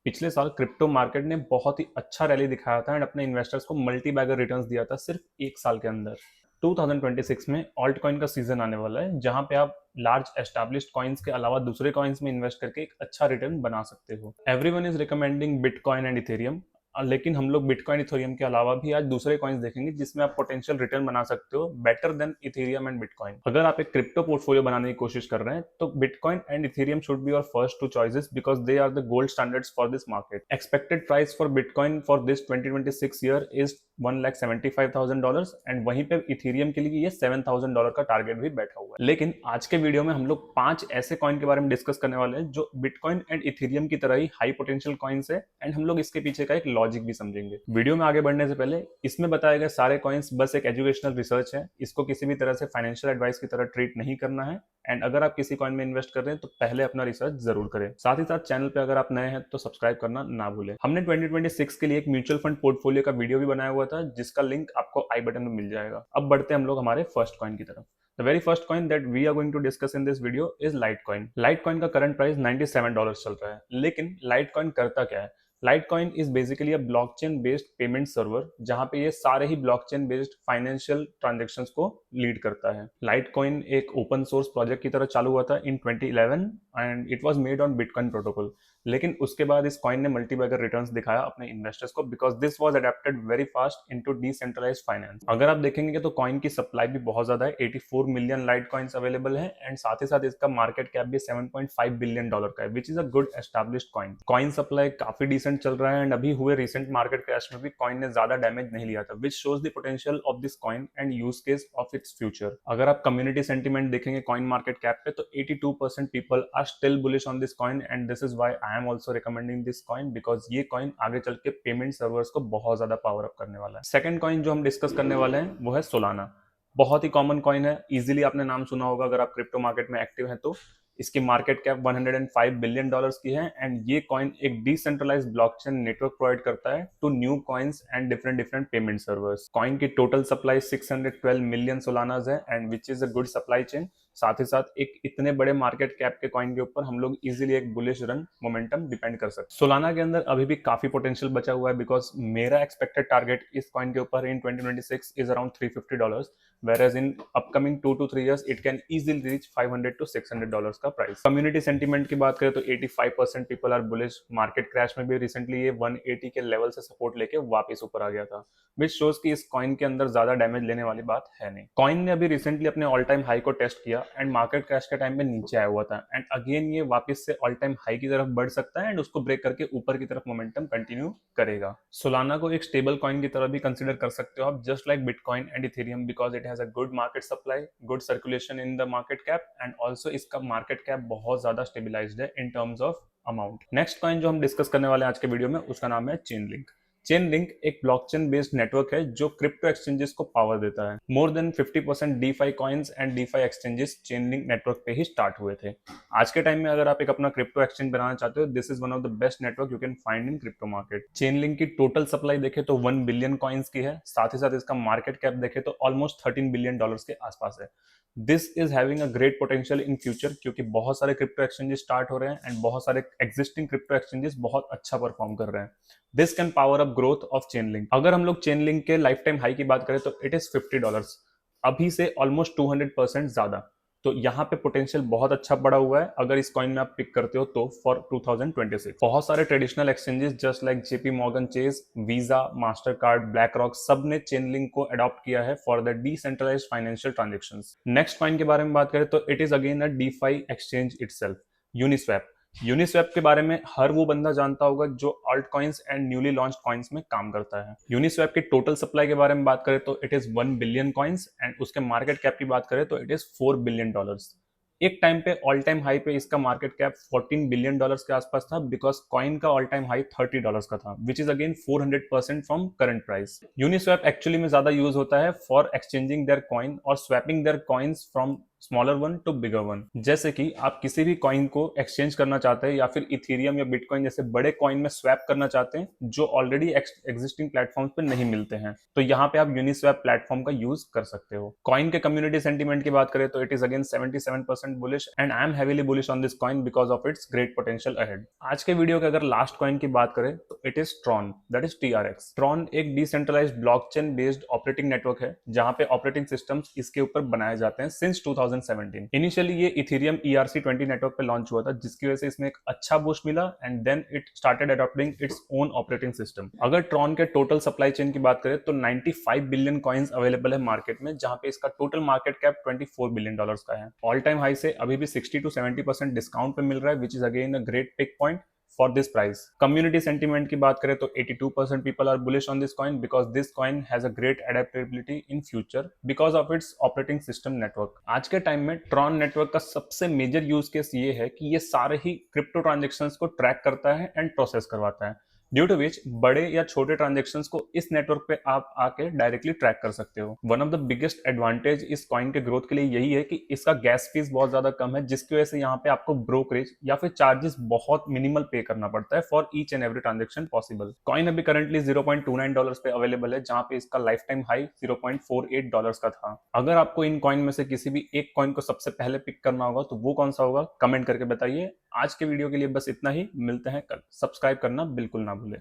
पिछले साल crypto market ने बहुत ही अच्छा रैली दिखाया था एंड अपने इन्वेस्टर्स को मल्टी बैगर रिटर्न्स दिया था सिर्फ एक साल के अंदर। 2026 में ऑल्ट कॉइन का सीजन आने वाला है जहां पे आप लार्ज एस्टैब्लिश्ड कॉइन्स के अलावा दूसरे कॉइन्स में इन्वेस्ट करके एक अच्छा रिटर्न बना सकते हो। Everyone is recommending bitcoin and Ethereum, लेकिन हम लोग बिटकॉइन इथेरियम के अलावा भी आज दूसरे कॉइन्स देखेंगे जिसमें आप पोटेंशियल रिटर्न बना सकते हो better than Ethereum and bitcoin. अगर आप एक क्रिप्टो पोर्टफोलियो बनाने की कोशिश कर रहे हैं तो Bitcoin and Ethereum should be your first two choices because they are the gold standards for this market. Expected price for Bitcoin for this 2026 year is $1,75,000 and वहीं पे इथेरियम के लिए ये $7,000 का टारगेट भी बैठा हुआ है। लेकिन आज के वीडियो में हम लोग 5 ऐसे कॉइन के बारे में डिस्कस करने वाले हैं जो बिटकॉइन एंड इथेरियम की तरह ही हाई पोटेंशियल कॉइन्स है एंड हम लोग इसके पीछे का एक लॉजिक भी समझेंगे। वीडियो में आगे बढ़ने से पहले इसमें बताए गए सारे कॉइन्स बस एक एजुकेशनल रिसर्च है, इसको किसी भी तरह से फाइनेंशियल एडवाइस की तरह ट्रीट नहीं करना है एंड अगर आप किसी कॉइन में इन्वेस्ट कर रहे हैं तो पहले अपना रिसर्च जरूर करें। साथ ही साथ चैनल पे अगर आप नए हैं तो सब्सक्राइब करना ना भूलें। हमने 2026 के लिए एक म्यूचुअल फंड पोर्टफोलियो का वीडियो भी बनाया हुआ था जिसका लिंक आपको आई बटन में मिल जाएगा। अब बढ़ते हैं हम लोग हमारे फर्स्ट कॉइन की तरफ। The very first coin that we are going to discuss in this video is Litecoin. Litecoin का करंट प्राइस $97 चल रहा है, लेकिन Litecoin करता क्या है? Litecoin is basically a blockchain based payment server जहां पे ये सारे ही blockchain based financial transactions को लीड करता है। Litecoin एक ओपन सोर्स प्रोजेक्ट की तरह चालू हुआ था इन 2011 and it was made on bitcoin protocol, लेकिन उसके बाद इस कॉइन ने मल्टीबैगर रिटर्न्स दिखाया अपने इन्वेस्टर्स को because this was adapted very fast into decentralised finance. अगर आप देखेंगे तो कॉइन की सप्लाई भी बहुत ज्यादा है, 84 मिलियन लाइट कॉइन्स अवेलेबल है एंड साथ ही साथ इसका मार्केट कैप भी $7.5 बिलियन का है which is a good established coin. Coin supply काफी डिसेंट चल रहा है एंड अभी हुए रिसेंट मार्केट क्रैश में भी कॉइन ने ज्यादा डैमेज नहीं लिया था which shows the potential of this coin and use case of its future. अगर आप कम्युनिटी सेंटीमेंट देखेंगे कॉइन मार्केट कैप पे तो 82% people are still bullish on this coin and this is why I am also recommending this coin because ये coin आगे चल के payment servers को बहुत ज्यादा पावर अप करने वाला है। सेकंड कॉइन जो हम डिस्कस करने वाले हैं वो है सोलाना। बहुत ही कॉमन कॉइन है, इजीली आपने नाम सुना होगा अगर आप क्रिप्टो मार्केट में एक्टिव हैं तो। इसकी मार्केट कैप $105 बिलियन की है एंड ये कॉइन एक डिसेंट्रलाइज्ड ब्लॉकचेन नेटवर्क प्रोवाइड करता है to new coins and different different payment servers. Coin की टोटल सप्लाई 612 मिलियन सोलानाज है and which is a good supply chain. साथ ही साथ एक इतने बड़े मार्केट कैप के कॉइन के ऊपर हम लोग इजीली एक बुलिश रन मोमेंटम डिपेंड कर सकते हैं। सोलाना के अंदर अभी भी काफी पोटेंशियल बचा हुआ है बिकॉज मेरा एक्सपेक्टेड टारगेट इस कॉइन के ऊपर इन 2026 is around $350, whereas in upcoming 2 to 3 years it can easily reach $500 to $600 का प्राइस। कम्युनिटी सेंटीमेंट की बात करें तो 85% people are bullish. Market crash में भी रिसेंटली ये 180 के लेवल से सपोर्ट लेके वापस ऊपर आ गया था विच शोज कि इस कॉइन के अंदर ज्यादा डैमेज लेने वाली बात है नहीं। कॉइन ने अभी रिसेंटली अपने ऑल टाइम हाई को टेस्ट किया एंड मार्केट क्रैश के टाइम में नीचे आया हुआ था एंड अगेन ये वापस से ऑल टाइम हाई की तरफ बढ़ सकता है एंड उसको ब्रेक करके ऊपर की तरफ मोमेंटम कंटिन्यू करेगा। सोलाना को एक स्टेबल कॉइन की तरह भी कंसिडर कर सकते हो आप just like bitcoin and Ethereum because it has a good market supply, good circulation in the market cap and also इसका मार्केट कैप बहुत ज्यादा स्टेबिलाइज्ड है in terms of amount. Next coin जो हम डिस्कस करने वाले हैं आज के वीडियो में उसका नाम है चेनलिंक। चेनलिंक एक ब्लॉकचेन बेस्ड नेटवर्क है जो क्रिप्टो एक्सचेंजेस को पावर देता है। More than 50% DeFi coins and DeFi exchanges Chainlink network पे ही स्टार्ट हुए थे। आज के टाइम में अगर आप एक अपना क्रिप्टो एक्सचेंज बनाना चाहते हो this is one of the best network you can find in crypto market. Chainlink की टोटल सप्लाई देखे तो 1 बिलियन कॉइन्स की है, साथ ही साथ इसका मार्केट कैप देखे तो ऑलमोस्ट $13 बिलियन के आसपास है। This is having a great potential in future क्योंकि बहुत सारे क्रिप्टो एक्सचेंजेस स्टार्ट हो रहे हैं एंड बहुत सारे एग्जिस्टिंग क्रिप्टो एक्सचेंजेस बहुत अच्छा परफॉर्म कर रहे हैं। This can power up growth of Chainlink. अगर हम लोग चेनलिंक के लाइफ टाइम हाई की बात करें तो इट इज $50, अभी से ऑलमोस्ट 200% ज्यादा। तो यहाँ पे पोटेंशियल बहुत अच्छा बढ़ा हुआ है अगर इस कॉइन में आप पिक करते हो तो फॉर 2026। बहुत सारे traditional exchanges just like JP Morgan Chase, Visa, Master card, Black Rock सब ने चेनलिंक को अडॉप्ट किया है for the decentralised financial transactions. Next coin के बारे में बात करें तो it is again a DeFi exchange itself, Uniswap. Uniswap के बारे में हर वो बंदा जानता होगा जो alt coins and newly launch coins में काम करता है। यूनिस्वैप की टोटल सप्लाई के बारे में बात करें तो it is 1 billion coins and उसके मार्केट कैप की बात करें तो इट इज $4 बिलियन। एक टाइम पे ऑल टाइम हाई पे इसका मार्केट कैप $14 बिलियन के आसपास था बिकॉज कॉइन का ऑल टाइम हाई $30 का था which is again 400% from current price. Uniswap actually में ज्यादा यूज होता है फॉर एक्सचेंजिंग देयर कॉइन और swapping their coins from smaller one two bigger one. जैसे कि आप किसी भी कॉइन को एक्सचेंज करना चाहते हैं या फिर इथेरियम या बिटकॉइन जैसे बड़े कॉइन में स्वैप करना चाहते हैं जो ऑलरेडी एग्जिस्टिंग प्लेटफॉर्म्स पे नहीं मिलते हैं, तो यहाँ पे आप यूनिस्वैप प्लेटफॉर्म का यूज कर सकते हो। कॉइन के कम्युनिटी सेंटीमेंट की बात करें तो it is again 77% bullish and I am heavily bullish on this coin because of its great potential ahead. आज के वीडियो के अगर लास्ट कॉइन की बात करें तो it is Tron, that is TRX। Tron एक decentralised blockchain based operating network है जहां पे ऑपरेटिंग सिस्टम्स इसके ऊपर बनाए जाते हैं सिंस 2017। इनिशियली ये इथेरियम ERC20 नेटवर्क पे लॉन्च हुआ था, जिसकी वजह से इसमें एक अच्छा बूस्ट मिला and then it started adopting its own operating system. अगर ट्रॉन के टोटल सप्लाई चेन की बात करें तो 95 बिलियन कॉइन्स अवेलेबल है मार्केट में, जहां पे इसका टोटल मार्केट कैप $24 बिलियन का है। ऑल टाइम हाई से अभी भी 60 to 70% डिस्काउंट पे मिल रहा है, which is again a great pick point for this price। Community sentiment की बात करें तो 82% people are bullish on this coin because this coin has a great adaptability in future because of its operating system network। आज के time में Tron network का सबसे major use case ये है कि ये सारे ही क्रिप्टो ट्रांजेक्शंस को ट्रैक करता है एंड प्रोसेस करवाता है, ड्यू टू विच बड़े या छोटे ट्रांजेक्शंस को इस नेटवर्क पे आप आके डायरेक्टली ट्रैक कर सकते हो। One of the biggest advantage इस कॉइन के ग्रोथ के लिए यही है कि इसका गैस फीस बहुत ज्यादा कम है, जिसकी वजह से यहाँ पे आपको ब्रोकरेज या फिर चार्जेस बहुत मिनिमल पे करना पड़ता है for each and every transaction possible. Coin अभी करंटली $0.29 पे अवेलेबल है, जहां पे इसका लाइफ टाइम हाई $0.48 का था। अगर आपको इन कॉइन में से किसी भी एक कॉइन को सबसे पहले पिक करना होगा तो वो कौन सा होगा, कमेंट करके बताइए। आज के वीडियो के लिए बस इतना ही, मिलते हैं कल। सब्सक्राइब करना बिल्कुल ना भूलें।